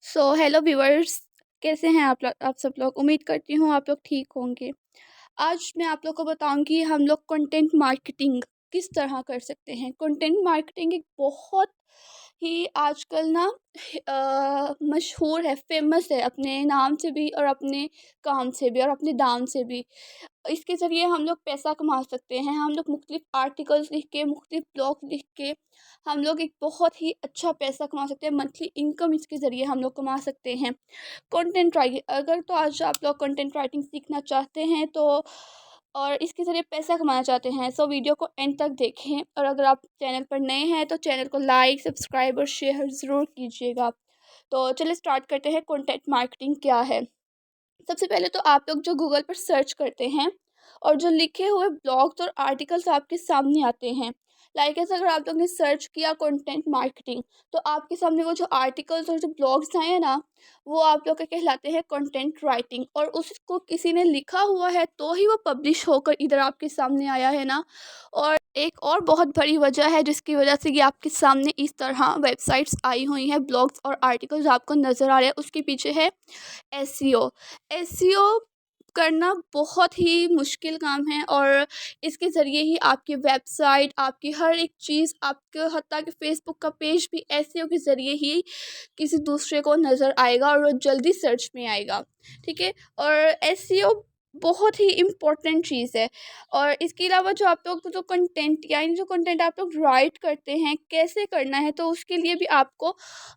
Hello viewers. कैसे हैं आप सब लोग। उम्मीद करती हूँ आप लोग ठीक होंगे। आज मैं आप लोग को बताऊंगी हम लोग कंटेंट मार्केटिंग किस तरह कर सकते हैं। कंटेंट मार्केटिंग एक बहुत ही आजकल ना मशहूर है, फेमस है, अपने नाम से भी और अपने काम से भी और अपने दाम से भी। इसके ज़रिए हम लोग पैसा कमा सकते हैं। हम लोग मुख्तलिफ आर्टिकल्स लिख के, मुख्तलिफ ब्लॉग लिख के हम लोग एक बहुत ही अच्छा पैसा कमा सकते हैं। मंथली इनकम इसके ज़रिए हम लोग कमा सकते हैं। कंटेंट राइटिंग, अगर तो आज आप लोग कंटेंट राइटिंग सीखना चाहते हैं तो और इसके ज़रिए पैसा कमाना चाहते हैं, सो वीडियो को एंड तक देखें। और अगर आप चैनल पर नए हैं तो चैनल को लाइक, सब्सक्राइब और शेयर ज़रूर कीजिएगा। तो चलिए स्टार्ट करते हैं। कंटेंट मार्केटिंग क्या है। सबसे पहले तो आप लोग जो गूगल पर सर्च करते हैं और जो लिखे हुए ब्लॉग्स और आर्टिकल्स आपके सामने आते हैं, लाइक ऐसे अगर आप लोग ने सर्च किया कंटेंट मार्केटिंग, तो आपके सामने वो जो आर्टिकल्स और जो ब्लॉग्स आए हैं ना, वो आप लोग के कहलाते हैं कंटेंट राइटिंग। और उसको किसी ने लिखा हुआ है तो ही वो पब्लिश होकर इधर आपके सामने आया है ना। और एक और बहुत बड़ी वजह है जिसकी वजह से ये आपके सामने इस तरह वेबसाइट्स आई हुई हैं, ब्लॉग्स और आर्टिकल्स आपको नज़र आ रहे हैं, उसके पीछे है एसईओ। एसईओ करना बहुत ही मुश्किल काम है और इसके ज़रिए ही आपकी वेबसाइट, आपकी हर एक चीज़, आपके हत्ता कि फ़ेसबुक का पेज भी एसईओ के ज़रिए ही किसी दूसरे को नज़र आएगा और वो जल्दी सर्च में आएगा। ठीक है। और एसईओ बहुत ही इम्पोर्टेंट चीज़ है। और इसके अलावा जो आप लोग जो कंटेंट यानी जो कंटेंट आप लोग राइट करते हैं, कैसे करना है, तो उसके लिए भी आपको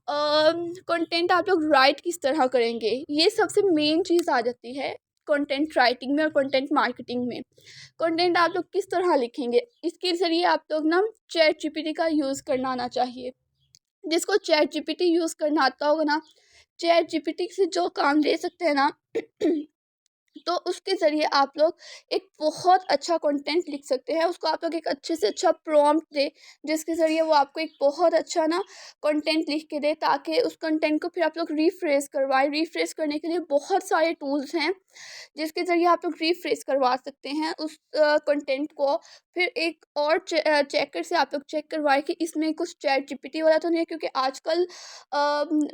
कंटेंट आप लोग राइट किस तरह करेंगे, ये सबसे मेन चीज़ आ जाती है कंटेंट राइटिंग में और कंटेंट मार्केटिंग में। कंटेंट आप लोग किस तरह लिखेंगे, इसके ज़रिए आप लोग ना चैट जीपीटी का यूज़ करना आना चाहिए। जिसको चैट जीपीटी यूज़ करना आता होगा ना, चैट जीपीटी से जो काम ले सकते हैं ना तो उसके ज़रिए आप लोग एक बहुत अच्छा कंटेंट लिख सकते हैं। उसको आप लोग एक अच्छे से अच्छा प्रॉम्प्ट दें, जिसके ज़रिए वो आपको एक बहुत अच्छा ना कंटेंट लिख के दे, ताकि उस कंटेंट को फिर आप लोग रिफ्रेश करवाएं। रिफ्रेश करने के लिए बहुत सारे टूल्स हैं जिसके ज़रिए आप लोग रिफ्रेश करवा सकते हैं उस कंटेंट को। फिर एक और चेकर से आप लोग चेक करवाएं कि इसमें कुछ चैट जीपीटी वाला तो नहीं है, क्योंकि आजकल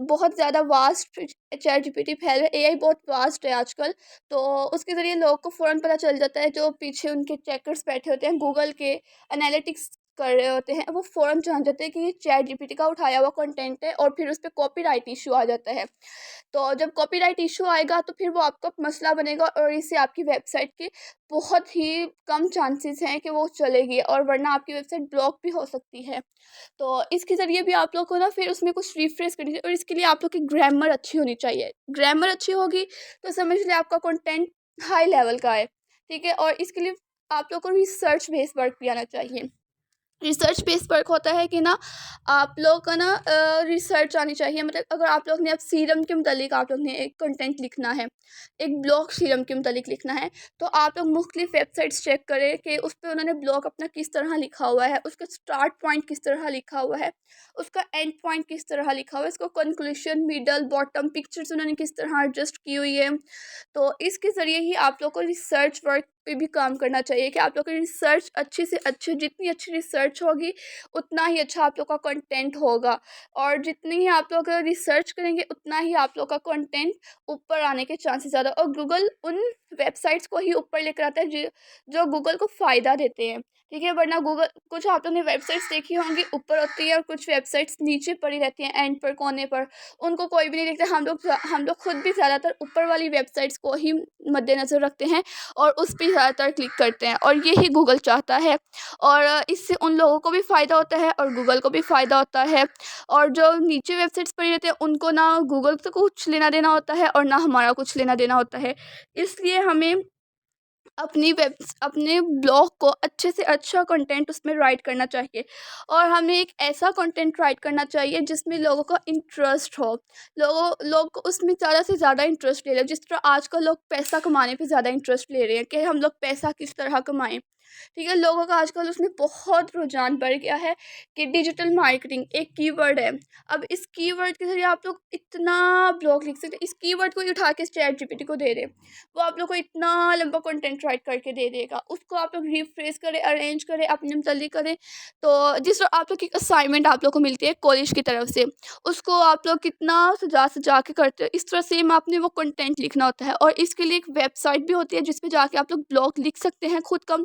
बहुत ज़्यादा वास्ट चैट जीपीटी फैल रहा है। एआई बहुत वास्ट है आजकल, तो उसके ज़रिए लोगों को फ़ौरन पता चल जाता है। जो पीछे उनके चेकर्स बैठे होते हैं, गूगल के एनालिटिक्स कर रहे होते हैं, वो फ़ौरन जान जाते हैं कि ये चैट जीपीटी का उठाया हुआ कंटेंट है, और फिर उस पे कॉपीराइट इशू आ जाता है। तो जब कॉपीराइट इशू आएगा तो फिर वो आपका मसला बनेगा और इससे आपकी वेबसाइट के बहुत ही कम चांसेस हैं कि वो चलेगी, और वरना आपकी वेबसाइट ब्लॉक भी हो सकती है। तो इसके ज़रिए भी आप लोग को ना फिर उसमें कुछ रिफ्रेश करनी चाहिए, और इसके लिए आप लोग की ग्रामर अच्छी होनी चाहिए। ग्रामर अच्छी होगी तो समझ लें आपका कंटेंट हाई लेवल का है। ठीक है। और इसके लिए आप लोग को रिसर्च बेस्ड वर्क भी आना चाहिए। रिसर्च बेस्ड वर्क होता है कि ना आप लोग का ना रिसर्च आनी चाहिए। मतलब अगर आप लोग ने अब सीरम के मुतालिक आप लोग ने एक कंटेंट लिखना है, एक ब्लॉग सीरम के मुतालिक लिखना है, तो आप लोग मुख्तलिफ वेबसाइट्स चेक करें कि उस पर उन्होंने ब्लॉग अपना किस तरह लिखा हुआ है, उसका स्टार्ट पॉइंट किस तरह लिखा हुआ है, उसका एंड पॉइंट किस तरह लिखा हुआ है, इसको कंक्लूशन, मिडल, बॉटम, पिक्चर्स उन्होंने किस तरह एडजस्ट की हुई है। तो इसके ज़रिए ही आप लोग को रिसर्च वर्क पे भी काम करना चाहिए कि आप लोग की रिसर्च अच्छी से अच्छी, जितनी अच्छी रिसर्च होगी उतना ही अच्छा आप लोग का कंटेंट होगा। और जितनी ही आप लोग रिसर्च करेंगे उतना ही आप लोग का कंटेंट ऊपर आने के चांसेस ज़्यादा। और गूगल उन वेबसाइट्स को ही ऊपर लेकर आता है जो गूगल को फ़ायदा देते हैं। ठीक है। वरना गूगल, कुछ आप लोगों ने वेबसाइट्स देखी होंगी ऊपर होती है और कुछ वेबसाइट्स नीचे पड़ी रहती हैं, एंड पर, कोने पर, उनको कोई भी नहीं देखता। हम लोग खुद भी ज़्यादातर ऊपर वाली वेबसाइट्स को ही मद्देनज़र रखते हैं और उस पे ज़्यादातर क्लिक करते हैं, और यही गूगल चाहता है। और इससे उन लोगों को भी फ़ायदा होता है और गूगल को भी फ़ायदा होता है। और जो नीचे वेबसाइट्स पड़ी रहती हैं उनको ना गूगल से कुछ लेना देना होता है और ना हमारा कुछ लेना देना होता है। इसलिए हमें अपने ब्लॉग को अच्छे से अच्छा कंटेंट उसमें राइट करना चाहिए, और हमें एक ऐसा कंटेंट राइट करना चाहिए जिसमें लोगों का इंटरेस्ट हो। लोग उसमें ज़्यादा से ज़्यादा इंटरेस्ट ले रहे हैं। जिस तरह आजकल लोग पैसा कमाने पे ज़्यादा इंटरेस्ट ले रहे हैं कि हम लोग पैसा किस तरह कमाएं, ठीक है। लोगों का आजकल उसमें बहुत रुझान बढ़ गया है कि डिजिटल मार्केटिंग एक कीवर्ड है। अब इस कीवर्ड के जरिए आप लोग इतना ब्लॉग लिख सकते हैं। इस कीवर्ड को ही उठा के चैट जीपीटी को दे दें, वो आप लोग को इतना लंबा कंटेंट राइट करके दे देगा। उसको आप लोग रिफ्रेश करें, अरेंज करें, अपने मुतालिक करें। तो जिस आप लोग की असाइनमेंट आप लोग को मिलती है कॉलेज की तरफ से, उसको आप लोग कितना सजा सजा के करते हो, इस तरह सेम आपने वो कंटेंट लिखना होता है। और इसके लिए एक वेबसाइट भी होती है जिस पे जाके आप लोग ब्लॉग लिख सकते हैं खुद कम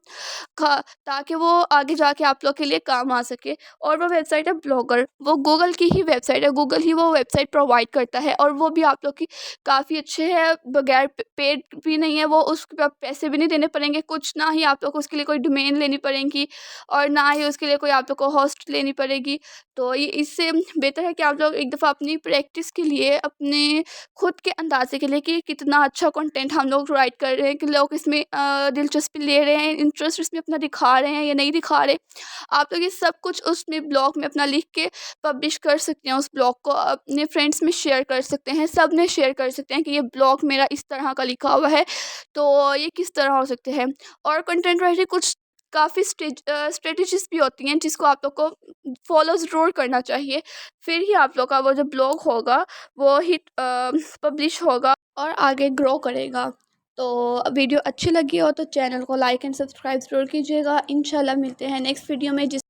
खा ताकि वो आगे जाके आप लोग के लिए काम आ सके। और वो वेबसाइट है ब्लॉगर, वो गूगल की ही वेबसाइट है, गूगल ही वो वेबसाइट प्रोवाइड करता है। और वो भी आप लोग की काफ़ी अच्छे है, बगैर पेड भी नहीं है वो, उसके पे आप पैसे भी नहीं देने पड़ेंगे कुछ, ना ही आप लोग को उसके लिए कोई डोमेन लेनी पड़ेगी और ना ही उसके लिए कोई आप लोग को होस्ट लेनी पड़ेगी। तो ये इससे बेहतर है कि आप लोग एक दफ़ा अपनी प्रैक्टिस के लिए, अपने खुद के अंदाजे के लिए कि कितना अच्छा कंटेंट हम लोग राइट कर रहे हैं, कि लोग इसमें दिलचस्पी ले रहे हैं, इंटरेस्ट इसमें अपना दिखा रहे हैं या नहीं दिखा रहे। आप लोग ये सब कुछ उसमें ब्लॉग में अपना लिख के पब्लिश कर सकते हैं। उस ब्लॉग को अपने फ्रेंड्स में शेयर कर सकते हैं, सब में शेयर कर सकते हैं कि ये ब्लॉग मेरा इस तरह का लिखा हुआ है, तो ये किस तरह हो सकते हैं। और कंटेंट राइटिंग कुछ काफ़ी स्ट्रेटजीज भी होती हैं जिसको आप लोग को फॉलो ज़रूर करना चाहिए। फिर ही आप लोग का वो जो ब्लॉग होगा वो हिट पब्लिश होगा और आगे ग्रो करेगा। तो वीडियो अच्छी लगी हो तो चैनल को लाइक एंड सब्सक्राइब ज़रूर कीजिएगा। इंशाल्लाह मिलते हैं नेक्स्ट वीडियो में, जिस